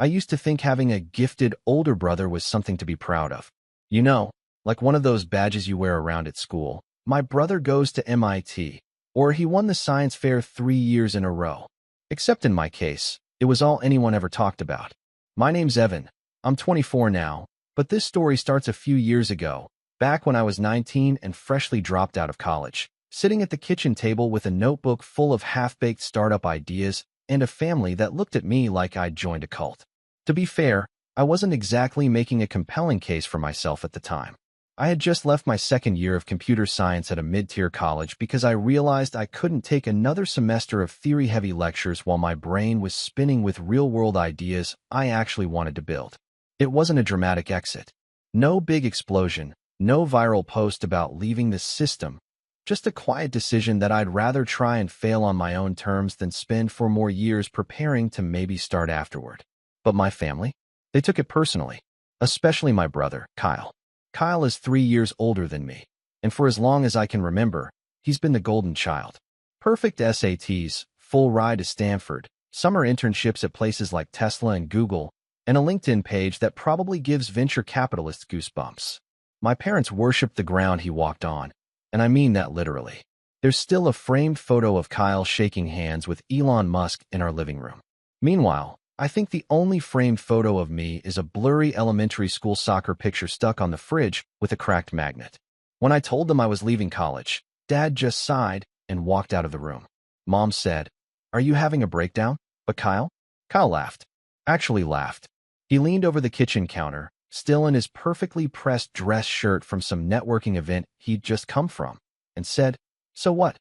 I used to think having a gifted older brother was something to be proud of. You know, like one of those badges you wear around at school. My brother goes to MIT, or he won the science fair 3 years in a row. Except in my case, it was all anyone ever talked about. My name's Evan. I'm 24 now, but this story starts a few years ago, back when I was 19 and freshly dropped out of college, sitting at the kitchen table with a notebook full of half-baked startup ideas and a family that looked at me like I'd joined a cult. To be fair, I wasn't exactly making a compelling case for myself at the time. I had just left my second year of computer science at a mid-tier college because I realized I couldn't take another semester of theory-heavy lectures while my brain was spinning with real-world ideas I actually wanted to build. It wasn't a dramatic exit. No big explosion, no viral post about leaving the system, just a quiet decision that I'd rather try and fail on my own terms than spend 4 more years preparing to maybe start afterward. But my family? They took it personally, especially my brother, Kyle. Kyle is 3 years older than me, and for as long as I can remember, he's been the golden child. Perfect SATs, full ride to Stanford, summer internships at places like Tesla and Google, and a LinkedIn page that probably gives venture capitalists goosebumps. My parents worshiped the ground he walked on, and I mean that literally. There's still a framed photo of Kyle shaking hands with Elon Musk in our living room. Meanwhile, I think the only framed photo of me is a blurry elementary school soccer picture stuck on the fridge with a cracked magnet. When I told them I was leaving college, Dad just sighed and walked out of the room. Mom said, "Are you having a breakdown?" But Kyle? Kyle laughed. Actually laughed. He leaned over the kitchen counter, still in his perfectly pressed dress shirt from some networking event he'd just come from, and said, "So what?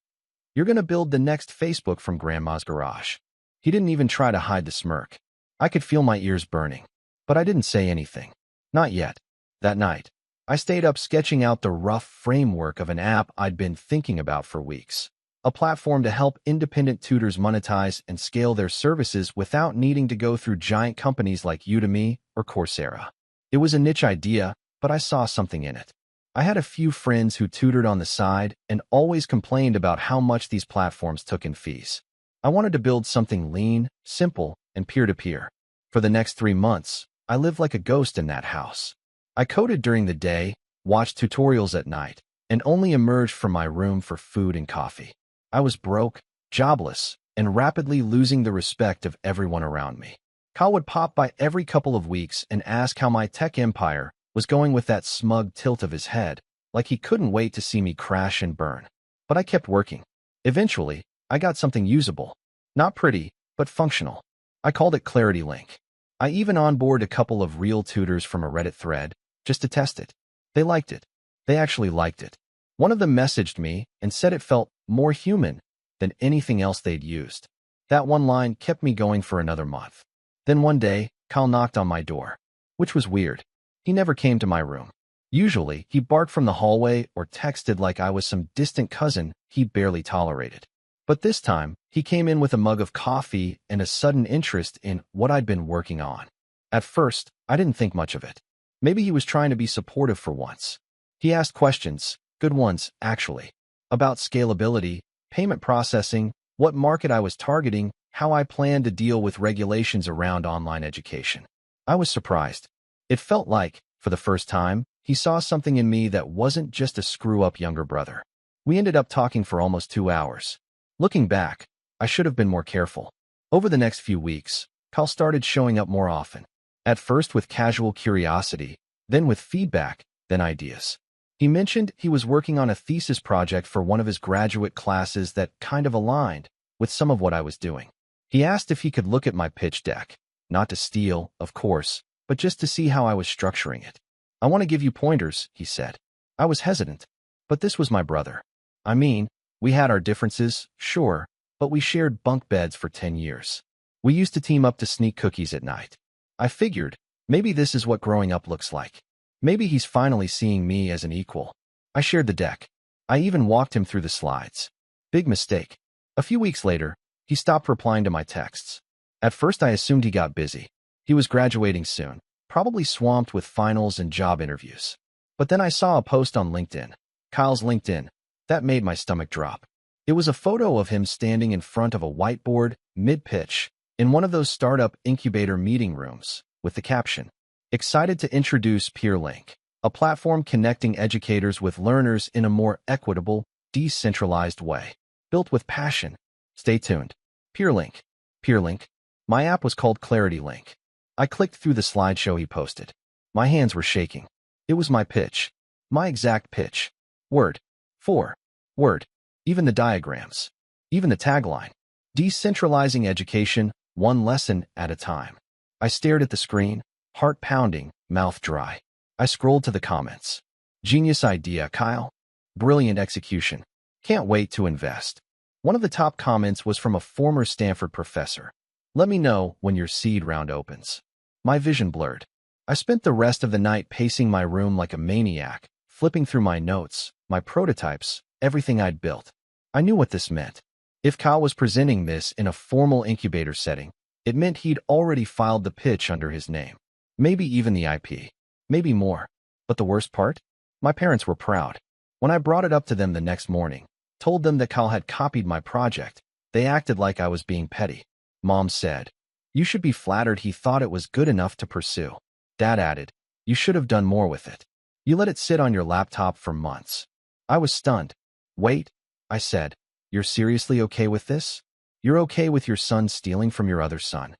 You're gonna build the next Facebook from Grandma's garage." He didn't even try to hide the smirk. I could feel my ears burning, but I didn't say anything. Not yet. That night, I stayed up sketching out the rough framework of an app I'd been thinking about for weeks. A platform to help independent tutors monetize and scale their services without needing to go through giant companies like Udemy or Coursera. It was a niche idea, but I saw something in it. I had a few friends who tutored on the side and always complained about how much these platforms took in fees. I wanted to build something lean, simple, and peer-to-peer. For the next 3 months, I lived like a ghost in that house. I coded during the day, watched tutorials at night, and only emerged from my room for food and coffee. I was broke, jobless, and rapidly losing the respect of everyone around me. Kyle would pop by every couple of weeks and ask how my tech empire was going with that smug tilt of his head, like he couldn't wait to see me crash and burn. But I kept working. Eventually, I got something usable. Not pretty, but functional. I called it Clarity Link. I even onboarded a couple of real tutors from a Reddit thread, just to test it. They liked it. They actually liked it. One of them messaged me and said it felt more human than anything else they'd used. That one line kept me going for another month. Then one day, Kyle knocked on my door, which was weird. He never came to my room. Usually, he barked from the hallway or texted like I was some distant cousin he barely tolerated. But this time, he came in with a mug of coffee and a sudden interest in what I'd been working on. At first, I didn't think much of it. Maybe he was trying to be supportive for once. He asked questions, good ones, actually, about scalability, payment processing, what market I was targeting, how I planned to deal with regulations around online education. I was surprised. It felt like, for the first time, he saw something in me that wasn't just a screw-up younger brother. We ended up talking for almost 2 hours. Looking back, I should have been more careful. Over the next few weeks, Kyle started showing up more often. At first with casual curiosity, then with feedback, then ideas. He mentioned he was working on a thesis project for one of his graduate classes that kind of aligned with some of what I was doing. He asked if he could look at my pitch deck, not to steal, of course, but just to see how I was structuring it. "I want to give you pointers," he said. I was hesitant, but this was my brother. I mean, we had our differences, sure, but we shared bunk beds for 10 years. We used to team up to sneak cookies at night. I figured, maybe this is what growing up looks like. Maybe he's finally seeing me as an equal. I shared the deck. I even walked him through the slides. Big mistake. A few weeks later, he stopped replying to my texts. At first I assumed he got busy. He was graduating soon, probably swamped with finals and job interviews. But then I saw a post on LinkedIn. Kyle's LinkedIn. That made my stomach drop. It was a photo of him standing in front of a whiteboard, mid-pitch, in one of those startup incubator meeting rooms, with the caption, "Excited to introduce PeerLink, a platform connecting educators with learners in a more equitable, decentralized way. Built with passion. Stay tuned." PeerLink. PeerLink. My app was called Clarity Link. I clicked through the slideshow he posted. My hands were shaking. It was my pitch. My exact pitch. Word for word. Even the diagrams. Even the tagline. Decentralizing education, one lesson at a time. I stared at the screen, heart pounding, mouth dry. I scrolled to the comments. Genius idea, Kyle. Brilliant execution. Can't wait to invest. One of the top comments was from a former Stanford professor. Let me know when your seed round opens. My vision blurred. I spent the rest of the night pacing my room like a maniac, flipping through my notes, my prototypes, everything I'd built. I knew what this meant. If Kyle was presenting this in a formal incubator setting, it meant he'd already filed the pitch under his name. Maybe even the IP. Maybe more. But the worst part? My parents were proud. When I brought it up to them the next morning, told them that Kyle had copied my project, they acted like I was being petty. Mom said, "You should be flattered he thought it was good enough to pursue." Dad added, "You should have done more with it. You let it sit on your laptop for months." I was stunned. "Wait," I said, "you're seriously okay with this? You're okay with your son stealing from your other son?"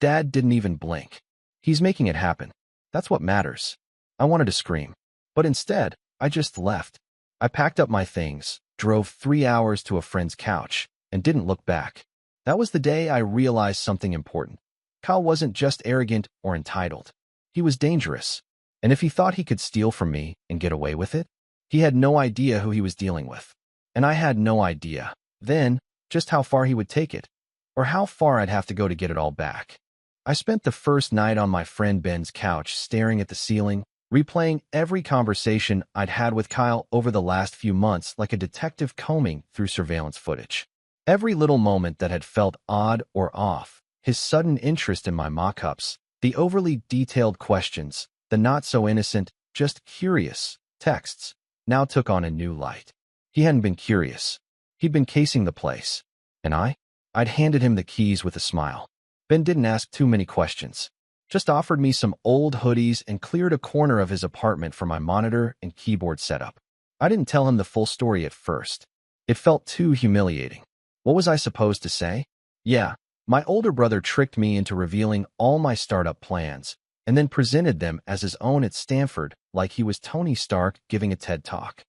Dad didn't even blink. "He's making it happen. That's what matters." I wanted to scream, but instead, I just left. I packed up my things, drove 3 hours to a friend's couch, and didn't look back. That was the day I realized something important. Kyle wasn't just arrogant or entitled. He was dangerous. And if he thought he could steal from me and get away with it, he had no idea who he was dealing with. And I had no idea, then, just how far he would take it, or how far I'd have to go to get it all back. I spent the first night on my friend Ben's couch staring at the ceiling, replaying every conversation I'd had with Kyle over the last few months like a detective combing through surveillance footage. Every little moment that had felt odd or off, his sudden interest in my mock-ups, the overly detailed questions, the not-so-innocent, just curious texts, now took on a new light. He hadn't been curious. He'd been casing the place. And I'd handed him the keys with a smile. Ben didn't ask too many questions. Just offered me some old hoodies and cleared a corner of his apartment for my monitor and keyboard setup. I didn't tell him the full story at first. It felt too humiliating. What was I supposed to say? Yeah, my older brother tricked me into revealing all my startup plans and then presented them as his own at Stanford like he was Tony Stark giving a TED Talk.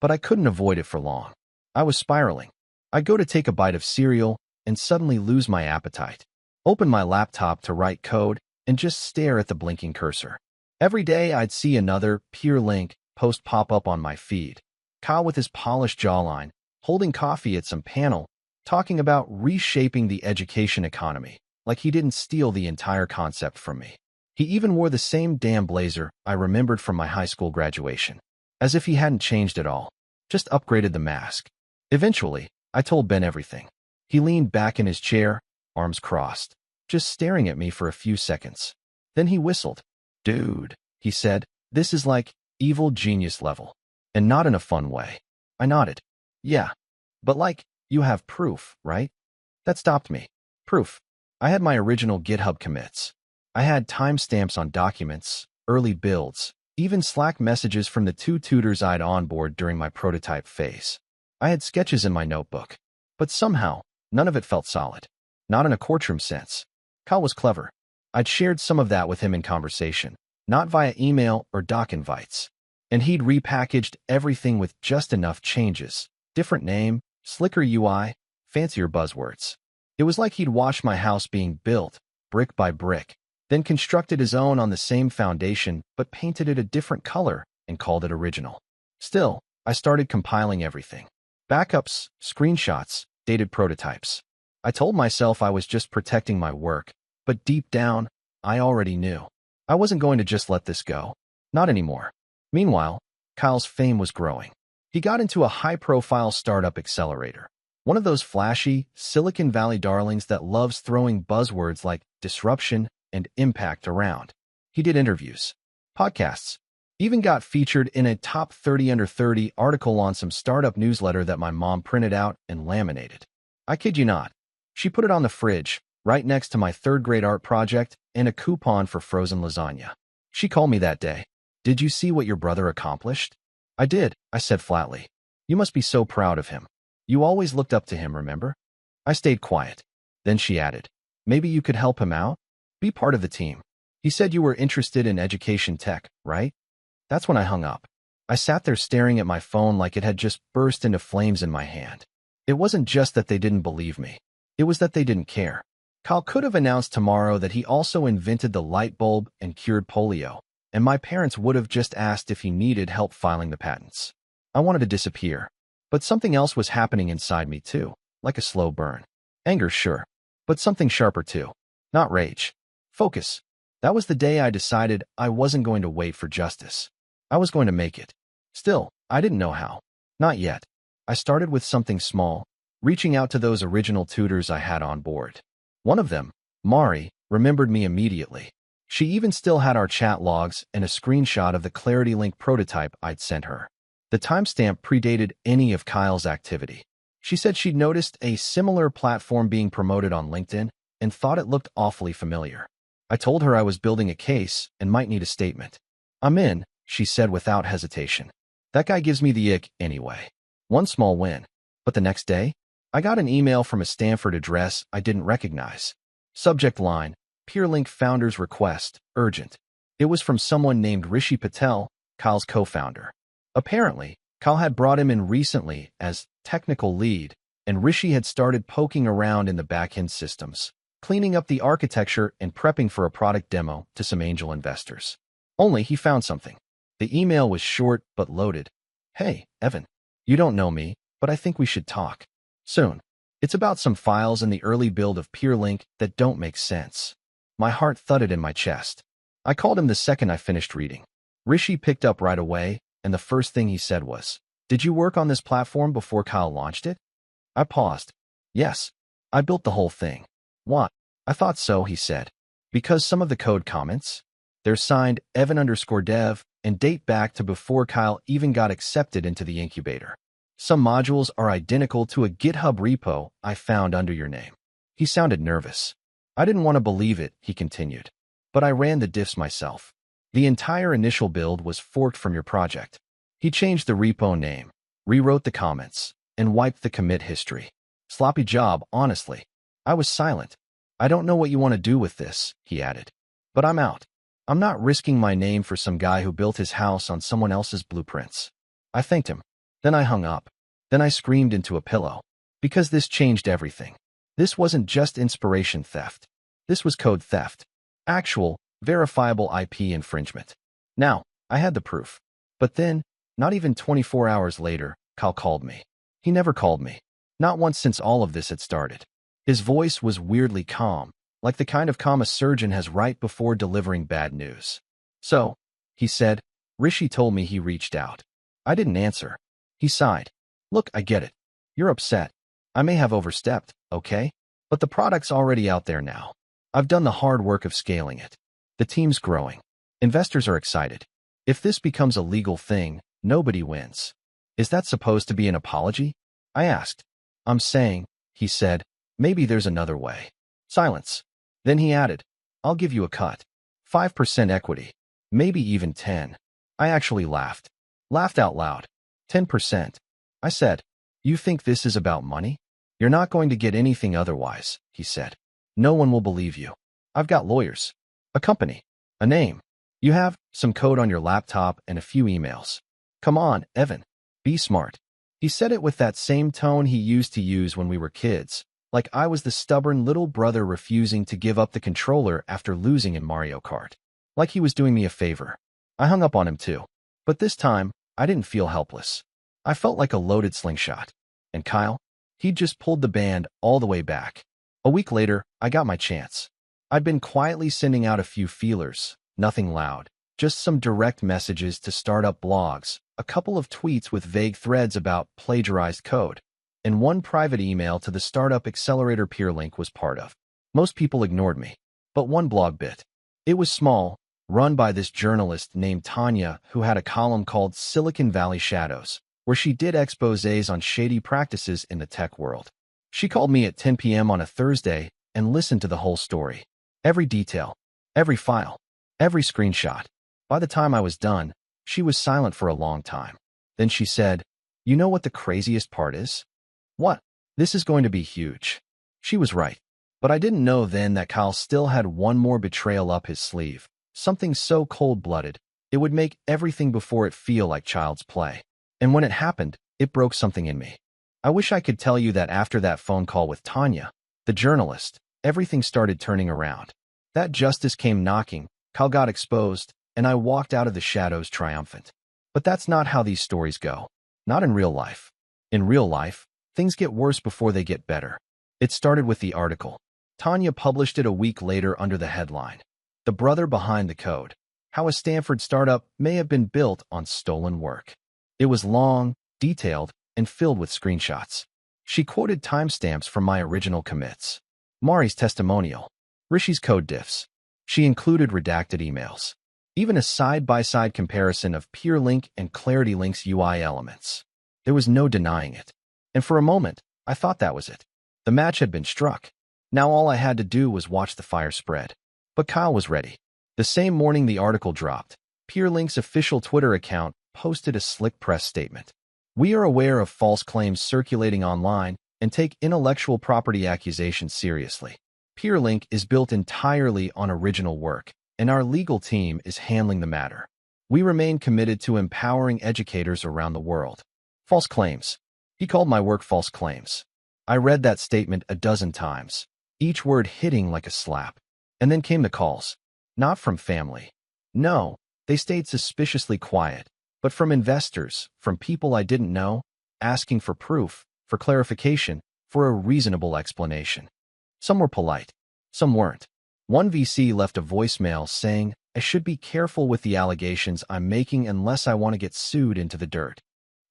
But I couldn't avoid it for long. I was spiraling. I'd go to take a bite of cereal and suddenly lose my appetite, open my laptop to write code, and just stare at the blinking cursor. Every day I'd see another PeerLink post pop up on my feed. Kyle with his polished jawline, holding coffee at some panel, talking about reshaping the education economy, like he didn't steal the entire concept from me. He even wore the same damn blazer I remembered from my high school graduation, as if he hadn't changed at all, just upgraded the mask. Eventually, I told Ben everything. He leaned back in his chair, arms crossed, just staring at me for a few seconds. Then he whistled. "Dude," he said, "this is like evil genius level, and not in a fun way." I nodded. "Yeah, but like, you have proof, right?" That stopped me. Proof. I had my original GitHub commits. I had timestamps on documents, early builds, even Slack messages from the 2 tutors I'd onboard during my prototype phase. I had sketches in my notebook, but somehow, none of it felt solid. Not in a courtroom sense. Kyle was clever. I'd shared some of that with him in conversation, not via email or doc invites. And he'd repackaged everything with just enough changes. Different name, slicker UI, fancier buzzwords. It was like he'd watched my house being built, brick by brick, then constructed his own on the same foundation but painted it a different color and called it original. Still, I started compiling everything. Backups, screenshots, dated prototypes. I told myself I was just protecting my work, but deep down, I already knew. I wasn't going to just let this go. Not anymore. Meanwhile, Kyle's fame was growing. He got into a high-profile startup accelerator, one of those flashy, Silicon Valley darlings that loves throwing buzzwords like disruption and impact around. He did interviews, podcasts, even got featured in a top 30 under 30 article on some startup newsletter that my mom printed out and laminated. I kid you not. She put it on the fridge, right next to my third-grade art project and a coupon for frozen lasagna. She called me that day. "Did you see what your brother accomplished?" "I did," I said flatly. "You must be so proud of him. You always looked up to him, remember?" I stayed quiet. Then she added, "Maybe you could help him out? Be part of the team. He said you were interested in education tech, right?" That's when I hung up. I sat there staring at my phone like it had just burst into flames in my hand. It wasn't just that they didn't believe me. It was that they didn't care. Kyle could have announced tomorrow that he also invented the light bulb and cured polio, and my parents would have just asked if he needed help filing the patents. I wanted to disappear. But something else was happening inside me too, like a slow burn. Anger, sure, but something sharper too. Not rage. Focus. That was the day I decided I wasn't going to wait for justice. I was going to make it. Still, I didn't know how. Not yet. I started with something small, reaching out to those original tutors I had on board. One of them, Mari, remembered me immediately. She even still had our chat logs and a screenshot of the Clarity Link prototype I'd sent her. The timestamp predated any of Kyle's activity. She said she'd noticed a similar platform being promoted on LinkedIn and thought it looked awfully familiar. I told her I was building a case and might need a statement. "I'm in," she said without hesitation. That guy gives me the ick anyway. One small win. But the next day, I got an email from a Stanford address I didn't recognize. Subject line, PeerLink founder's request, urgent. It was from someone named Rishi Patel, Kyle's co-founder. Apparently, Kyle had brought him in recently as technical lead, and Rishi had started poking around in the back-end systems, cleaning up the architecture and prepping for a product demo to some angel investors. Only he found something. The email was short but loaded. "Hey, Evan, you don't know me, but I think we should talk. Soon. It's about some files in the early build of PeerLink that don't make sense." My heart thudded in my chest. I called him the second I finished reading. Rishi picked up right away, and the first thing he said was, "Did you work on this platform before Kyle launched it?" I paused. "Yes. I built the whole thing." "What?" "I thought so," he said. "Because some of the code comments, they're signed Evan_dev and date back to before Kyle even got accepted into the incubator. Some modules are identical to a GitHub repo I found under your name." He sounded nervous. "I didn't want to believe it," he continued. "But I ran the diffs myself. The entire initial build was forked from your project." He changed the repo name, rewrote the comments, and wiped the commit history. Sloppy job, honestly. I was silent. "I don't know what you want to do with this," he added. "But I'm out. I'm not risking my name for some guy who built his house on someone else's blueprints." I thanked him. Then I hung up. Then I screamed into a pillow. Because this changed everything. This wasn't just inspiration theft. This was code theft. Actual, verifiable IP infringement. Now, I had the proof. But then, not even 24 hours later, Kyle called me. He never called me. Not once since all of this had started. His voice was weirdly calm, like the kind of calm a surgeon has right before delivering bad news. "So," he said, "Rishi told me he reached out." I didn't answer. He sighed. "Look, I get it. You're upset. I may have overstepped, okay? But the product's already out there now. I've done the hard work of scaling it. The team's growing. Investors are excited. If this becomes a legal thing, nobody wins." "Is that supposed to be an apology?" I asked. "I'm saying," he said, "maybe there's another way." Silence. Then he added, "I'll give you a cut. 5% equity. Maybe even 10. I actually laughed. Laughed out loud. 10%. I said, "You think this is about money? You're not going to get anything otherwise," he said. "No one will believe you. I've got lawyers. A company. A name. You have some code on your laptop and a few emails. Come on, Evan. Be smart." He said it with that same tone he used to use when we were kids, like I was the stubborn little brother refusing to give up the controller after losing in Mario Kart. Like he was doing me a favor. I hung up on him too. But this time, I didn't feel helpless. I felt like a loaded slingshot. And Kyle? He'd just pulled the band all the way back. A week later, I got my chance. I'd been quietly sending out a few feelers, nothing loud, just some direct messages to startup blogs, a couple of tweets with vague threads about plagiarized code, and one private email to the startup accelerator PeerLink was part of. Most people ignored me, but one blog bit. It was small, run by this journalist named Tanya who had a column called Silicon Valley Shadows, where she did exposés on shady practices in the tech world. She called me at 10 p.m. on a Thursday and listened to the whole story. Every detail, every file, every screenshot. By the time I was done, she was silent for a long time. Then she said, "You know what the craziest part is?" "What?" "This is going to be huge." She was right. But I didn't know then that Kyle still had one more betrayal up his sleeve, something so cold-blooded, it would make everything before it feel like child's play. And when it happened, it broke something in me. I wish I could tell you that after that phone call with Tanya, the journalist, everything started turning around. That justice came knocking, Kyle got exposed, and I walked out of the shadows triumphant. But that's not how these stories go. Not in real life. In real life, things get worse before they get better. It started with the article. Tanya published it a week later under the headline, "The Brother Behind the Code: How a Stanford Startup May Have Been Built on Stolen Work." It was long, detailed, and filled with screenshots. She quoted timestamps from my original commits, Mari's testimonial, Rishi's code diffs. She included redacted emails, even a side-by-side comparison of PeerLink and ClarityLink's UI elements. There was no denying it. And for a moment, I thought that was it. The match had been struck. Now all I had to do was watch the fire spread. But Kyle was ready. The same morning the article dropped, PeerLink's official Twitter account posted a slick press statement. "We are aware of false claims circulating online and take intellectual property accusations seriously. PeerLink is built entirely on original work, and our legal team is handling the matter. We remain committed to empowering educators around the world." False claims. He called my work false claims. I read that statement a dozen times, each word hitting like a slap. And then came the calls. Not from family. No, they stayed suspiciously quiet, but from investors, from people I didn't know, asking for proof, for clarification, for a reasonable explanation. Some were polite. Some weren't. One VC left a voicemail saying, "I should be careful with the allegations I'm making unless I want to get sued into the dirt."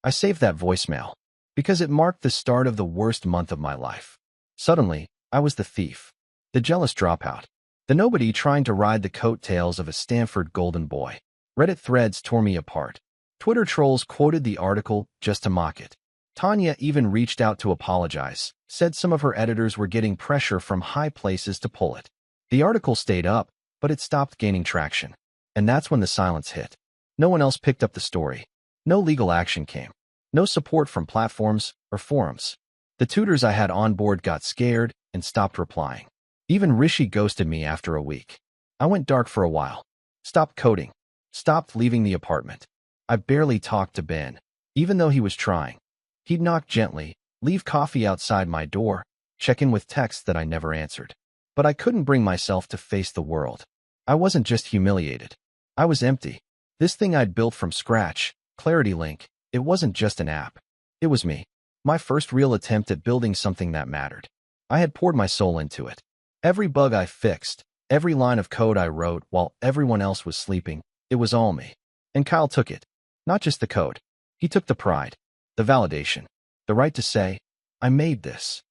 I saved that voicemail because it marked the start of the worst month of my life. Suddenly, I was the thief, the jealous dropout, the nobody trying to ride the coattails of a Stanford golden boy. Reddit threads tore me apart. Twitter trolls quoted the article just to mock it. Tanya even reached out to apologize, said some of her editors were getting pressure from high places to pull it. The article stayed up, but it stopped gaining traction. And that's when the silence hit. No one else picked up the story. No legal action came. No support from platforms or forums. The tutors I had on board got scared and stopped replying. Even Rishi ghosted me after a week. I went dark for a while. Stopped coding. Stopped leaving the apartment. I barely talked to Ben, even though he was trying. He'd knock gently, leave coffee outside my door, check in with texts that I never answered. But I couldn't bring myself to face the world. I wasn't just humiliated. I was empty. This thing I'd built from scratch, ClarityLink, it wasn't just an app. It was me. My first real attempt at building something that mattered. I had poured my soul into it. Every bug I fixed, every line of code I wrote while everyone else was sleeping, it was all me. And Kyle took it. Not just the code. He took the pride, the validation, the right to say, "I made this."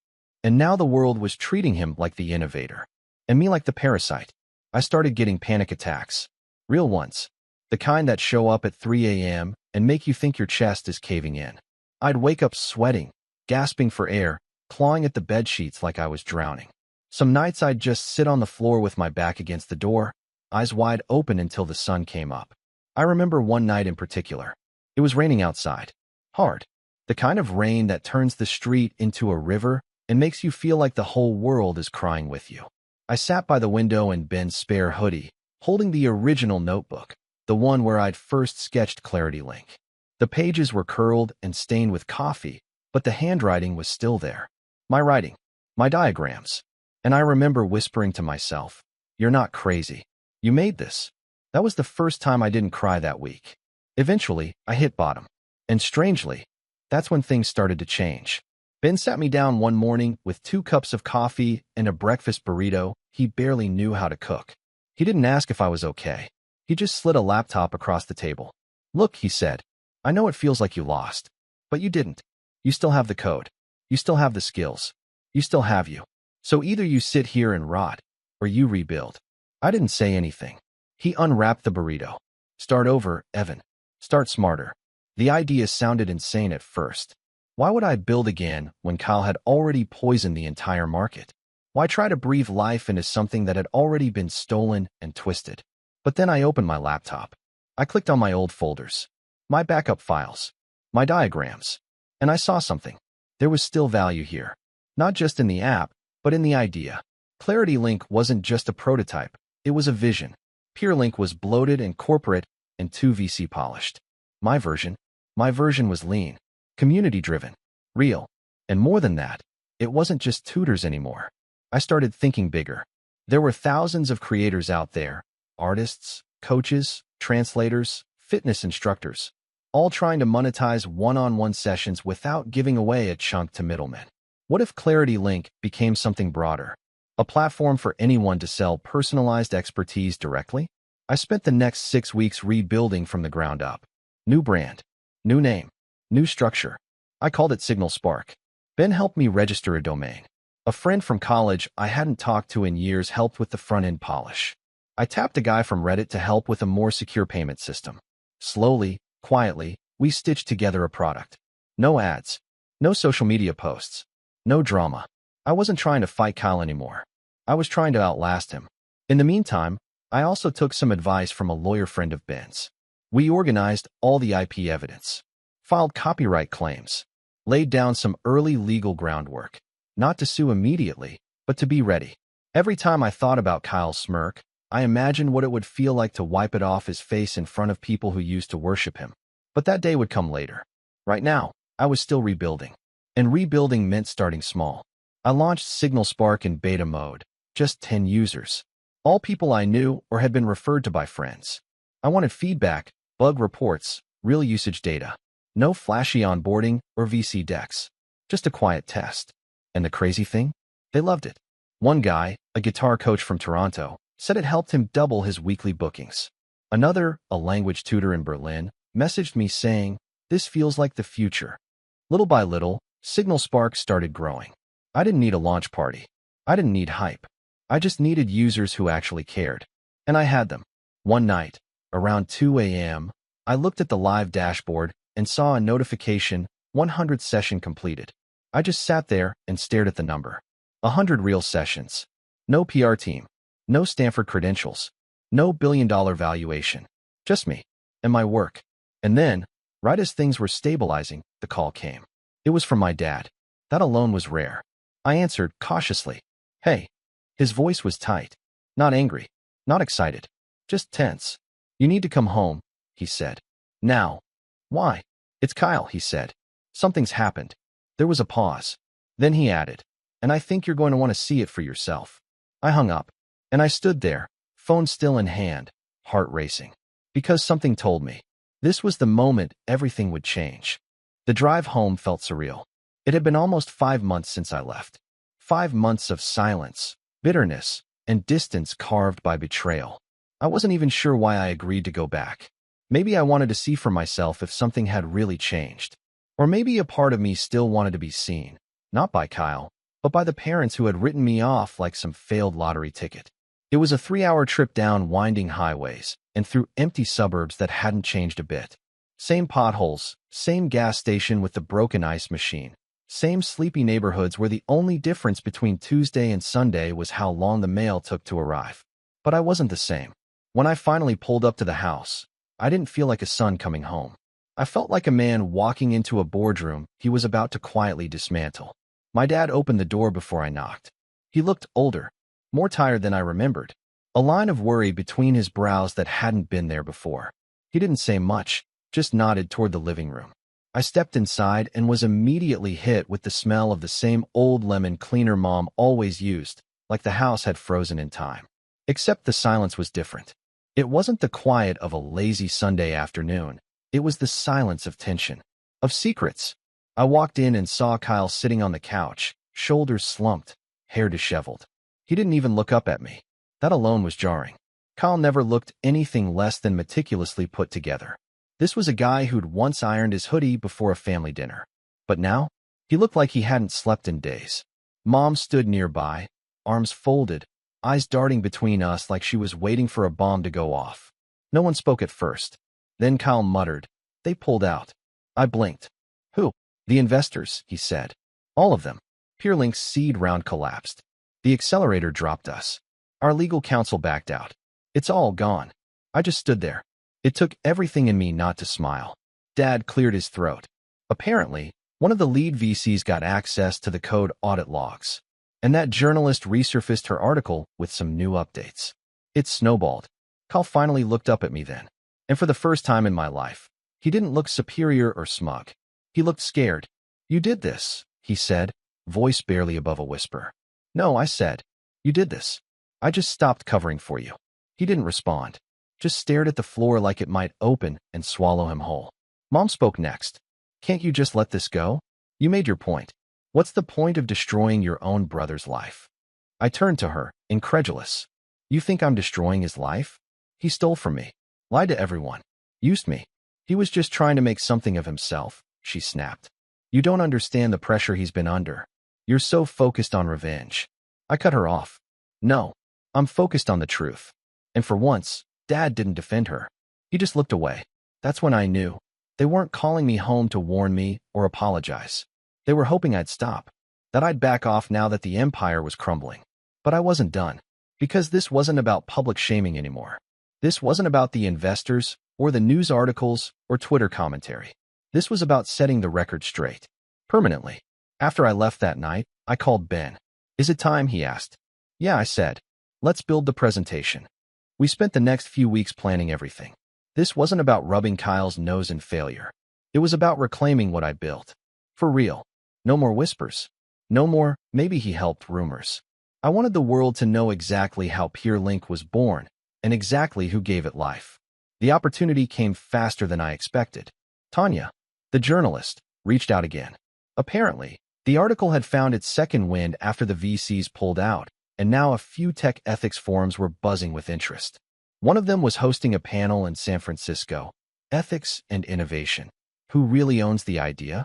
And now the world was treating him like the innovator, and me like the parasite. I started getting panic attacks. Real ones. The kind that show up at 3 a.m. and make you think your chest is caving in. I'd wake up sweating, gasping for air, clawing at the bedsheets like I was drowning. Some nights I'd just sit on the floor with my back against the door, eyes wide open until the sun came up. I remember one night in particular. It was raining outside. Hard. The kind of rain that turns the street into a river and makes you feel like the whole world is crying with you. I sat by the window in Ben's spare hoodie, holding the original notebook, the one where I'd first sketched ClarityLink. The pages were curled and stained with coffee, but the handwriting was still there. My writing. My diagrams. And I remember whispering to myself, "You're not crazy. You made this." That was the first time I didn't cry that week. Eventually, I hit bottom. And strangely, that's when things started to change. Ben sat me down one morning with 2 cups of coffee and a breakfast burrito he barely knew how to cook. He didn't ask if I was okay. He just slid a laptop across the table. "Look," he said, "I know it feels like you lost. But you didn't. You still have the code. You still have the skills. You still have you. So either you sit here and rot, or you rebuild." I didn't say anything. He unwrapped the burrito. "Start over, Evan. Start smarter." The idea sounded insane at first. Why would I build again when Kyle had already poisoned the entire market? Why try to breathe life into something that had already been stolen and twisted? But then I opened my laptop. I clicked on my old folders, my backup files, my diagrams, and I saw something. There was still value here. Not just in the app, but in the idea. Clarity Link wasn't just a prototype. It was a vision. PeerLink was bloated and corporate and too VC polished. My version was lean, community-driven, real. And more than that, it wasn't just tutors anymore. I started thinking bigger. There were thousands of creators out there, artists, coaches, translators, fitness instructors, all trying to monetize one-on-one sessions without giving away a chunk to middlemen. What if Clarity Link became something broader? A platform for anyone to sell personalized expertise directly? I spent the next 6 weeks rebuilding from the ground up. New brand, new name, new structure. I called it Signal Spark. Ben helped me register a domain. A friend from college I hadn't talked to in years helped with the front-end polish. I tapped a guy from Reddit to help with a more secure payment system. Slowly, quietly, we stitched together a product. No ads, no social media posts, no drama. I wasn't trying to fight Kyle anymore. I was trying to outlast him. In the meantime, I also took some advice from a lawyer friend of Ben's. We organized all the IP evidence, filed copyright claims, laid down some early legal groundwork, not to sue immediately, but to be ready. Every time I thought about Kyle's smirk, I imagined what it would feel like to wipe it off his face in front of people who used to worship him. But that day would come later. Right now, I was still rebuilding. And rebuilding meant starting small. I launched Signal Spark in beta mode, just 10 users. All people I knew or had been referred to by friends. I wanted feedback, bug reports, real usage data. No flashy onboarding or VC decks. Just a quiet test. And the crazy thing? They loved it. One guy, a guitar coach from Toronto, said it helped him double his weekly bookings. Another, a language tutor in Berlin, messaged me saying, "This feels like the future." Little by little, Signal Spark started growing. I didn't need a launch party. I didn't need hype. I just needed users who actually cared. And I had them. One night, around 2 a.m., I looked at the live dashboard and saw a notification, 100 session completed. I just sat there and stared at the number. 100 real sessions. No PR team. No Stanford credentials. No billion-dollar valuation. Just me and my work. And then, right as things were stabilizing, the call came. It was from my dad. That alone was rare. I answered cautiously. "Hey." His voice was tight. Not angry. Not excited. Just tense. "You need to come home," he said. "Now." "Why?" "It's Kyle," he said. "Something's happened." There was a pause. Then he added, "And I think you're going to want to see it for yourself." I hung up. And I stood there, phone still in hand, heart racing. Because something told me. This was the moment everything would change. The drive home felt surreal. It had been almost 5 months since I left. 5 months of silence, bitterness, and distance carved by betrayal. I wasn't even sure why I agreed to go back. Maybe I wanted to see for myself if something had really changed. Or maybe a part of me still wanted to be seen, not by Kyle, but by the parents who had written me off like some failed lottery ticket. It was a 3-hour trip down winding highways and through empty suburbs that hadn't changed a bit. Same potholes, same gas station with the broken ice machine, same sleepy neighborhoods where the only difference between Tuesday and Sunday was how long the mail took to arrive. But I wasn't the same. When I finally pulled up to the house, I didn't feel like a son coming home. I felt like a man walking into a boardroom he was about to quietly dismantle. My dad opened the door before I knocked. He looked older, more tired than I remembered, a line of worry between his brows that hadn't been there before. He didn't say much, just nodded toward the living room. I stepped inside and was immediately hit with the smell of the same old lemon cleaner Mom always used, like the house had frozen in time. Except the silence was different. It wasn't the quiet of a lazy Sunday afternoon. It was the silence of tension, of secrets. I walked in and saw Kyle sitting on the couch, shoulders slumped, hair disheveled. He didn't even look up at me. That alone was jarring. Kyle never looked anything less than meticulously put together. This was a guy who'd once ironed his hoodie before a family dinner. But now, he looked like he hadn't slept in days. Mom stood nearby, arms folded, eyes darting between us like she was waiting for a bomb to go off. No one spoke at first. Then Kyle muttered, "They pulled out." I blinked. "Who?" "The investors," he said. "All of them." PeerLink's seed round collapsed. The accelerator dropped us. Our legal counsel backed out. It's all gone. I just stood there. It took everything in me not to smile. Dad cleared his throat. Apparently, one of the lead VCs got access to the code audit logs, and that journalist resurfaced her article with some new updates. It snowballed. Kyle finally looked up at me then, and for the first time in my life, he didn't look superior or smug. He looked scared. "You did this," he said, voice barely above a whisper. "No," I said. "You did this. I just stopped covering for you." He didn't respond, just stared at the floor like it might open and swallow him whole. Mom spoke next. "Can't you just let this go? You made your point. What's the point of destroying your own brother's life?" I turned to her, incredulous. "You think I'm destroying his life? He stole from me, lied to everyone, used me. He was just trying to make something of himself," she snapped. "You don't understand the pressure he's been under. You're so focused on revenge." I cut her off. "No, I'm focused on the truth." And for once, Dad didn't defend her. He just looked away. That's when I knew. They weren't calling me home to warn me or apologize. They were hoping I'd stop, that I'd back off now that the empire was crumbling. But I wasn't done, because this wasn't about public shaming anymore. This wasn't about the investors or the news articles or Twitter commentary. This was about setting the record straight. Permanently. After I left that night, I called Ben. "Is it time?" he asked. "Yeah," I said. "Let's build the presentation." We spent the next few weeks planning everything. This wasn't about rubbing Kyle's nose in failure. It was about reclaiming what I built. For real. No more whispers. No more, "maybe he helped" rumors. I wanted the world to know exactly how PeerLink was born and exactly who gave it life. The opportunity came faster than I expected. Tanya, the journalist, reached out again. Apparently, the article had found its second wind after the VCs pulled out, and now a few tech ethics forums were buzzing with interest. One of them was hosting a panel in San Francisco, Ethics and Innovation. Who really owns the idea?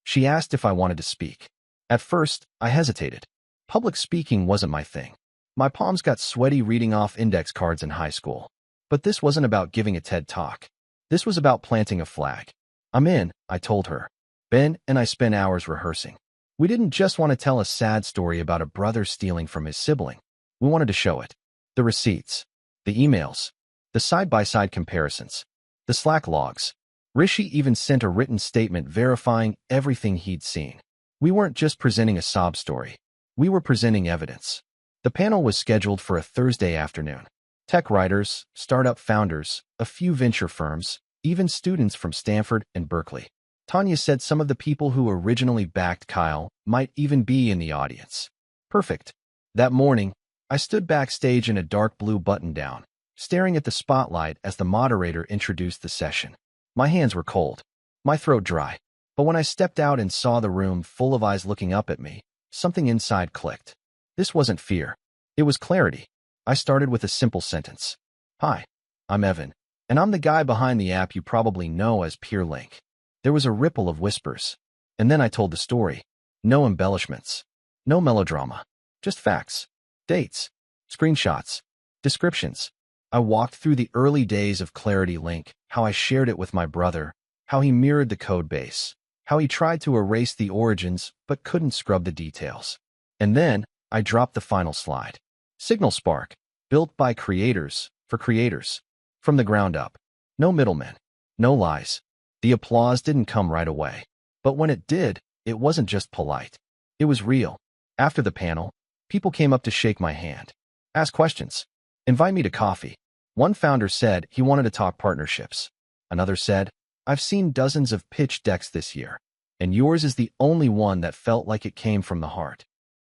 She asked if I wanted to speak. At first, I hesitated. Public speaking wasn't my thing. My palms got sweaty reading off index cards in high school. But this wasn't about giving a TED Talk. This was about planting a flag. "I'm in," I told her. Ben and I spent hours rehearsing. We didn't just want to tell a sad story about a brother stealing from his sibling. We wanted to show it. The receipts. The emails. The side-by-side comparisons. The Slack logs. Rishi even sent a written statement verifying everything he'd seen. We weren't just presenting a sob story. We were presenting evidence. The panel was scheduled for a Thursday afternoon. Tech writers, startup founders, a few venture firms, even students from Stanford and Berkeley. Tanya said some of the people who originally backed Kyle might even be in the audience. Perfect. That morning, I stood backstage in a dark blue button-down, staring at the spotlight as the moderator introduced the session. My hands were cold, my throat dry. But when I stepped out and saw the room full of eyes looking up at me, something inside clicked. This wasn't fear. It was clarity. I started with a simple sentence. "Hi, I'm Evan, and I'm the guy behind the app you probably know as PeerLink." There was a ripple of whispers. And then I told the story. No embellishments. No melodrama. Just facts. Dates. Screenshots. Descriptions. I walked through the early days of Clarity Link, how I shared it with my brother, how he mirrored the code base, how he tried to erase the origins but couldn't scrub the details. And then I dropped the final slide. Signal Spark, built by creators, for creators. From the ground up. No middlemen. No lies. The applause didn't come right away. But when it did, it wasn't just polite. It was real. After the panel, people came up to shake my hand, ask questions, invite me to coffee. One founder said he wanted to talk partnerships. Another said, "I've seen dozens of pitch decks this year, and yours is the only one that felt like it came from the heart."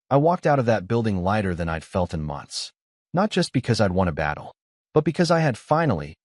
I walked out of that building lighter than I'd felt in months. Not just because I'd won a battle, but because I had finally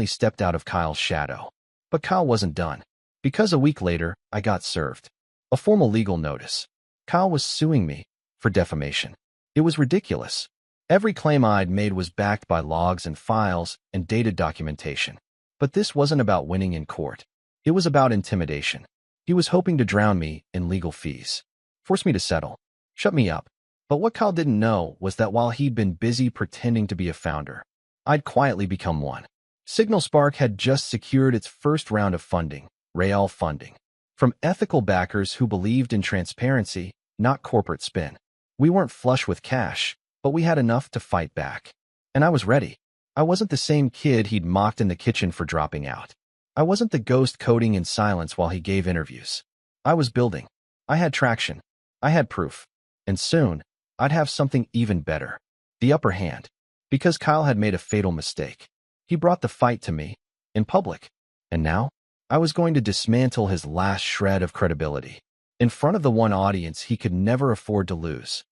stepped out of Kyle's shadow. But Kyle wasn't done. Because a week later, I got served a formal legal notice. Kyle was suing me for defamation. It was ridiculous. Every claim I'd made was backed by logs and files and dated documentation. But this wasn't about winning in court. It was about intimidation. He was hoping to drown me in legal fees, force me to settle, shut me up. But what Kyle didn't know was that while he'd been busy pretending to be a founder, I'd quietly become one. Signal Spark had just secured its first round of funding, real funding, from ethical backers who believed in transparency, not corporate spin. We weren't flush with cash, but we had enough to fight back. And I was ready. I wasn't the same kid he'd mocked in the kitchen for dropping out. I wasn't the ghost coding in silence while he gave interviews. I was building. I had traction. I had proof. And soon, I'd have something even better. The upper hand. Because Kyle had made a fatal mistake. He brought the fight to me, in public. And now, I was going to dismantle his last shred of credibility. In front of the one audience he could never afford to lose.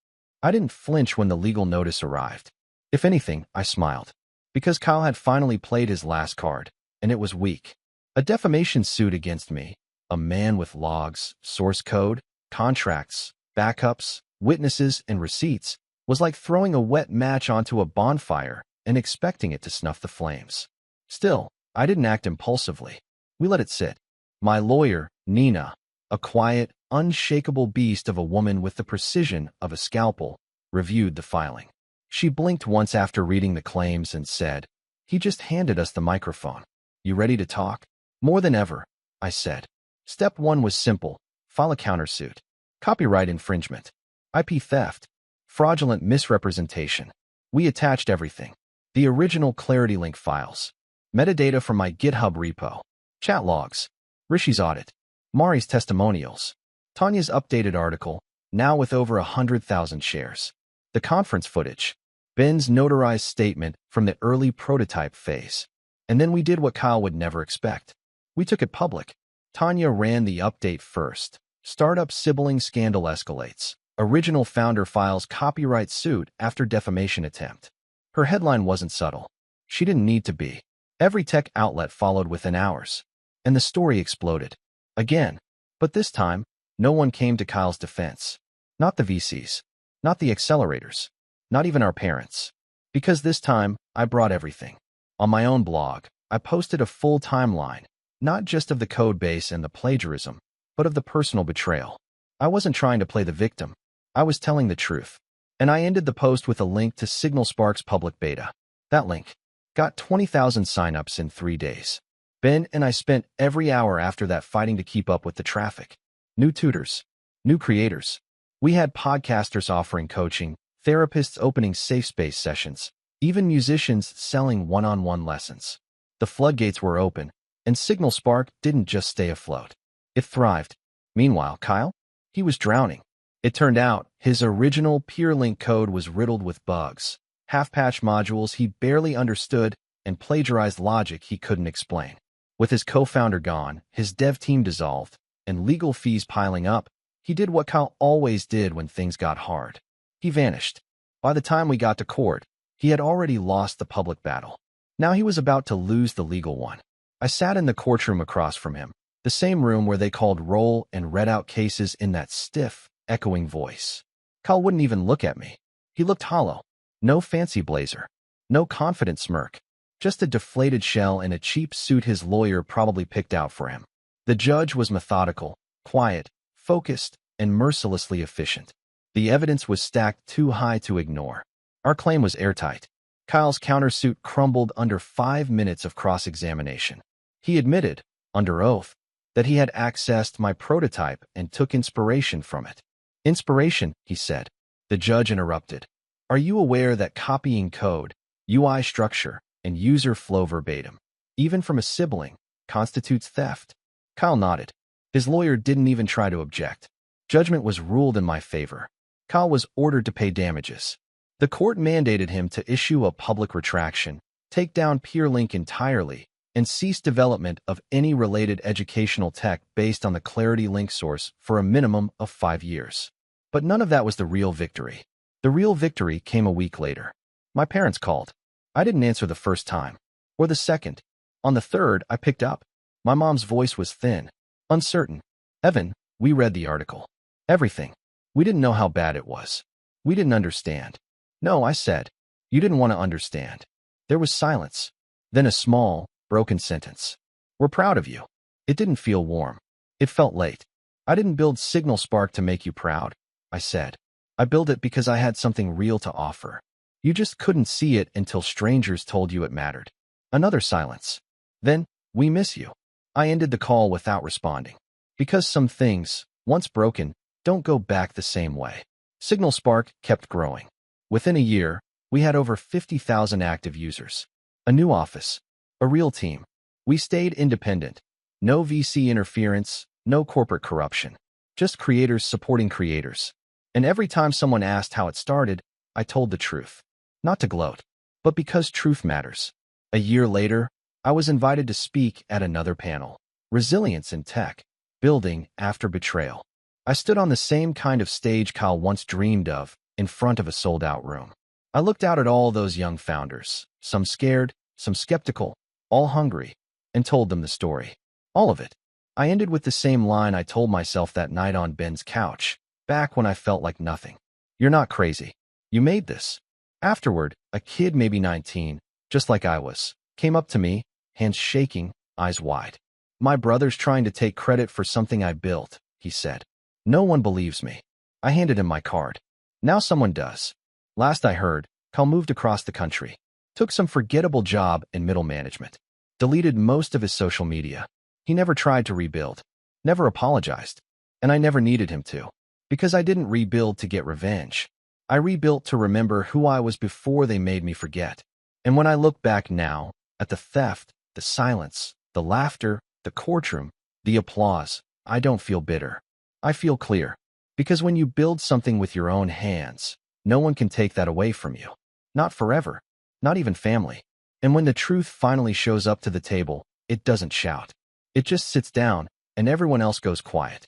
I didn't flinch when the legal notice arrived. If anything, I smiled. Because Kyle had finally played his last card, and it was weak. A defamation suit against me. A man with logs, source code, contracts, backups, witnesses, and receipts was like throwing a wet match onto a bonfire and expecting it to snuff the flames. Still, I didn't act impulsively. We let it sit. My lawyer, Nina, a quiet, unshakable beast of a woman with the precision of a scalpel, reviewed the filing. She blinked once after reading the claims and said, "He just handed us the microphone. You ready to talk?" "More than ever," I said. Step 1 was simple. File a countersuit. Copyright infringement. IP theft. Fraudulent misrepresentation. We attached everything. The original Clarity Link files. Metadata from my GitHub repo. Chat logs. Rishi's audit. Mari's testimonials. Tanya's updated article, now with over 100,000 shares. The conference footage. Ben's notarized statement from the early prototype phase. And then we did what Kyle would never expect. We took it public. Tanya ran the update first. Startup sibling scandal escalates. Original founder files copyright suit after defamation attempt. Her headline wasn't subtle. She didn't need to be. Every tech outlet followed within hours. And the story exploded. Again. But this time, no one came to Kyle's defense. Not the VCs. Not the accelerators. Not even our parents. Because this time, I brought everything. On my own blog, I posted a full timeline, not just of the code base and the plagiarism, but of the personal betrayal. I wasn't trying to play the victim. I was telling the truth. And I ended the post with a link to Signal Spark's public beta. That link got 20,000 signups in 3 days. Ben and I spent every hour after that fighting to keep up with the traffic. New tutors. New creators. We had podcasters offering coaching, therapists opening safe space sessions, even musicians selling one-on-one lessons. The floodgates were open, and Signal Spark didn't just stay afloat. It thrived. Meanwhile, Kyle? He was drowning. It turned out his original PeerLink code was riddled with bugs, half-patch modules he barely understood, and plagiarized logic he couldn't explain. With his co-founder gone, his dev team dissolved, and legal fees piling up, he did what Kyle always did when things got hard. He vanished. By the time we got to court, he had already lost the public battle. Now he was about to lose the legal one. I sat in the courtroom across from him, the same room where they called roll and read out cases in that stiff, echoing voice. Kyle wouldn't even look at me. He looked hollow. No fancy blazer. No confident smirk. Just a deflated shell and a cheap suit his lawyer probably picked out for him. The judge was methodical, quiet, focused, and mercilessly efficient. The evidence was stacked too high to ignore. Our claim was airtight. Kyle's countersuit crumbled under 5 minutes of cross-examination. He admitted, under oath, that he had accessed my prototype and took inspiration from it. "Inspiration," he said. The judge interrupted. "Are you aware that copying code, UI structure, and user flow verbatim, even from a sibling, constitutes theft?" Kyle nodded. His lawyer didn't even try to object. Judgment was ruled in my favor. Kyle was ordered to pay damages. The court mandated him to issue a public retraction, take down PeerLink entirely, and cease development of any related educational tech based on the Clarity Link source for a minimum of 5 years. But none of that was the real victory. The real victory came a week later. My parents called. I didn't answer the first time, or the second. On the third, I picked up. My mom's voice was thin, uncertain. "Evan, we read the article. Everything. We didn't know how bad it was. We didn't understand." "No," I said. "You didn't want to understand." There was silence. Then a small, broken sentence. "We're proud of you." It didn't feel warm. It felt late. "I didn't build Signal Spark to make you proud," I said. "I built it because I had something real to offer. You just couldn't see it until strangers told you it mattered." Another silence. Then, "We miss you." I ended the call without responding. Because some things, once broken, don't go back the same way. Signal Spark kept growing. Within a year, we had over 50,000 active users. A new office. A real team. We stayed independent. No VC interference, no corporate corruption. Just creators supporting creators. And every time someone asked how it started, I told the truth. Not to gloat, but because truth matters. A year later, I was invited to speak at another panel. Resilience in Tech. Building after betrayal. I stood on the same kind of stage Kyle once dreamed of, in front of a sold-out room. I looked out at all those young founders, some scared, some skeptical, all hungry, and told them the story. All of it. I ended with the same line I told myself that night on Ben's couch, back when I felt like nothing. You're not crazy. You made this. Afterward, a kid maybe 19, just like I was, came up to me, hands shaking, eyes wide. My brother's trying to take credit for something I built, he said. No one believes me. I handed him my card. Now someone does. Last I heard, Kyle moved across the country, took some forgettable job in middle management, deleted most of his social media. He never tried to rebuild, never apologized, and I never needed him to, because I didn't rebuild to get revenge. I rebuilt to remember who I was before they made me forget. And when I look back now, at the theft, the silence, the laughter, the courtroom, the applause, I don't feel bitter. I feel clear. Because when you build something with your own hands, no one can take that away from you. Not forever. Not even family. And when the truth finally shows up to the table, it doesn't shout. It just sits down, and everyone else goes quiet.